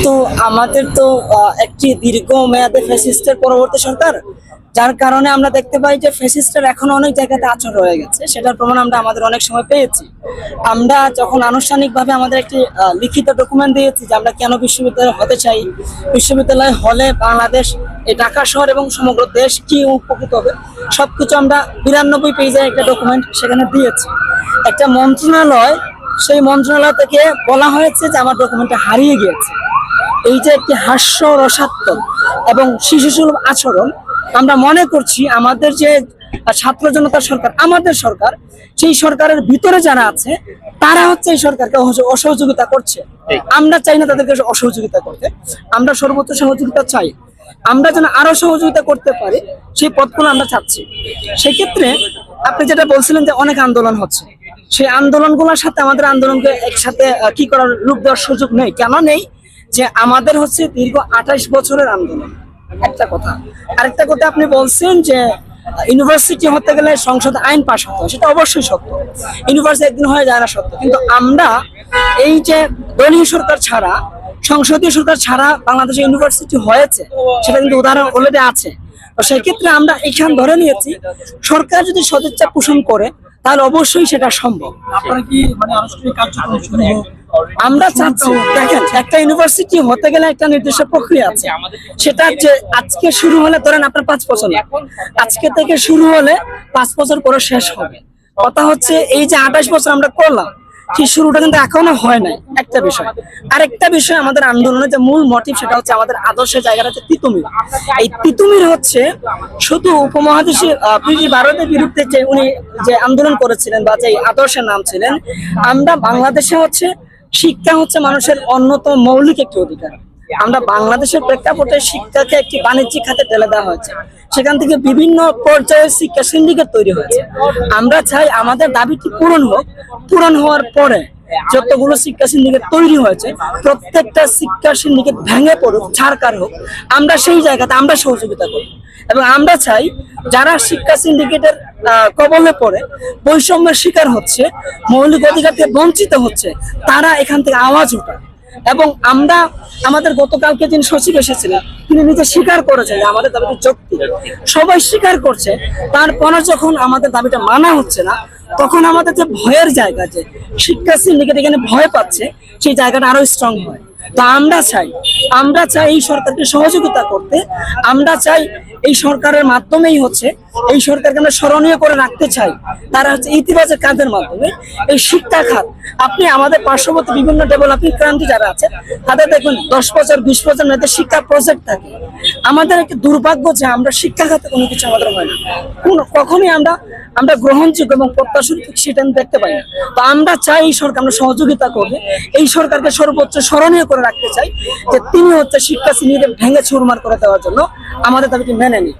তো আমাদের তো একটি দীর্ঘ মেয়াদে ফ্যাসিস্টের পরবর্তী সরকার, যার কারণে আমরা দেখতে পাই যে ফ্যাসিস্টের এখনো অনেক জায়গাতে আচর রয়ে গেছে। সেটার প্রমাণ আমরা আমাদের অনেক সময় পেয়েছি। আমরা যখন আনুষ্ঠানিকভাবে আমাদের একটি লিখিত ডকুমেন্ট দিয়েছি যে আমরা কেন বিশ্ববিদ্যালয় হতে চাই, বিশ্ববিদ্যালয় হলে বাংলাদেশ, এই ঢাকা শহর এবং সমগ্র দেশ কি উপকৃত হবে, সবকিছু আমরা 92 পেজের একটা ডকুমেন্ট সেখানে দিয়েছি। একটা মন্ত্রণালয়, সেই মন্ত্রণালয় থেকে বলা হয়েছে যে আমার ডকুমেন্টটা হারিয়ে গিয়েছে। এই যে একটি হাস্য রসাত্মক এবং শিশুসুলভ আচরণ, আমরা মনে করছি আমাদের যে ছাত্র জনতা সরকার, আমাদের সরকার, সেই সরকারের ভিতরে যারা আছে তারা হচ্ছে এই সরকারকে অসহযোগিতা করছে। আমরা চাই না তাদেরকে অসহযোগিতা করতে, আমরা সর্বোচ্চ সহযোগিতা চাই। আমরা যেন আরো সহযোগিতা করতে পারি সেই পথগুলো আমরা চাচ্ছি। সেক্ষেত্রে আপনি যেটা বলছিলেন যে অনেক আন্দোলন হচ্ছে, সেই আন্দোলনগুলোর সাথে আমাদের আন্দোলনকে একসাথে কি করার রূপ দেওয়ার সুযোগ নেই। কেন নেই? যে আমাদের হচ্ছে দীর্ঘ 28 বছরের আন্দোলন, একটা কথা। আরেকটা কথা, আপনি বলছেন যে ইউনিভার্সিটি হতে গেলে সংসদে আইন পাশ হতে হয়, সেটা অবশ্যই সত্য। ইউনিভার্সিটি একদিন হয়ে যায় না, সত্য। কিন্তু আমরা এই যে দলীয় সরকার ছাড়া, সংসদীয় সরকার ছাড়া বাংলাদেশে ইউনিভার্সিটি হয়েছে, সেটা কিন্তু উদাহরণ অলরেডি আছে। তো সেক্ষেত্রে আমরা এখান ধরে নিয়েছি সরকার যদি সদিচ্ছা পোষণ করে তাহলে অবশ্যই সেটা সম্ভব। আপনারা কি মানে আনুষ্ঠানিক কার্যক্রম শুরু হোক? আমরা চাচ্ছি, দেখেন, একটা ইউনিভার্সিটি হতে গেলে একটা নির্দিষ্ট প্রক্রিয়া আছে। সেটা যে আজকে শুরু হলে ধরেন আপনার 5 বছর, আজকে থেকে শুরু হলে 5 বছর পরে শেষ হবে। কথা হচ্ছে এই যে 28 বছর আমরা করলাম, সেই শুরুটা কিন্তু এখনো হয় নাই, একটা বিষয়। আরেকটা বিষয়, আমাদের আন্দোলনের যে মূল মোটিভ, সেটা হচ্ছে আমাদের আদর্শের জায়গাটা হচ্ছে তিতুমির। এই তিতুমির হচ্ছে শুধু উপমহাদেশে ভারতের বিরুদ্ধে যে উনি যে আন্দোলন করেছিলেন বা যে আদর্শের নাম ছিলেন, আমরা বাংলাদেশে হচ্ছে শিক্ষা হচ্ছে মানুষের অন্যতম মৌলিক একটি অধিকার। আমরা বাংলাদেশের প্রেক্ষাপটে শিক্ষাকে একটি বাণিজ্যিক খাতে ঠেলে দেওয়া হয়েছে। সেখান থেকে বিভিন্ন পর্যায়ে শিক্ষা সিন্ডিকেট তৈরি হয়েছে। আমরা চাই আমাদের দাবিটি পূরণ হোক। পূরণ হওয়ার পরে যতগুলো শিক্ষা সিন্ডিকেট তৈরি হয়েছে, প্রত্যেকটা শিক্ষা সিন্ডিকেট ভেঙে পড়ুক, ছাড়কার হোক, আমরা সেই জায়গাতে আমরা সহযোগিতা করি। এবং আমরা চাই যারা শিক্ষা সিন্ডিকেটের কবলে পড়ে বৈষম্যের শিকার হচ্ছে, মৌলিক অধিকার থেকে বঞ্চিত হচ্ছে, তারা এখান থেকে আওয়াজ ওঠায়। এবং আমরা আমাদের গতকালকে যিনি সচিব এসেছিলেন, তিনি নিজে স্বীকার করেছেন যে আমাদের দাবিটা যৌক্তিক। সবাই স্বীকার করছে, তারপরে যখন আমাদের দাবিটা মানা হচ্ছে না, তখন আমাদের যে ভয়ের জায়গা, যে শিক্ষা সিন্ডিকেট এখানে ভয় পাচ্ছে, সেই জায়গাটা আরো স্ট্রং হয়। তো আমরা চাই এই সরকারকে সহযোগিতা করতে। আমরা চাই এই সরকারের মাধ্যমেই হচ্ছে এই সরকারকে আমরা স্মরণীয় করে রাখতে চাই। তারা হচ্ছে ইতিবাচক কাজের মাধ্যমে এই শিক্ষা খাত, আপনি আমাদের পার্শ্ববর্তী বিভিন্ন ডেভেলপিং কান্ট্রি যারা আছে, তাদের দেখবেন 10 বছর 20 বছর মেয়েদের শিক্ষা প্রজেক্ট থাকে। আমাদের একটা দুর্ভাগ্য যে আমরা শিক্ষা খাতে কোনো কিছু আমাদের হয় না, কখনই আমরা গ্রহণযোগ্য এবং প্রত্যাশিত সেটা দেখতে পাই না। তো আমরা চাই এই সরকার আমরা সহযোগিতা করবে, এই সরকারকে সর্বোচ্চ স্মরণীয় করে রাখতে চাই যে তিনি হচ্ছে শিক্ষা শ্রেণীকে ভেঙে চুরমার করে দেওয়ার জন্য আমাদের দাবিটি মেনে নিই।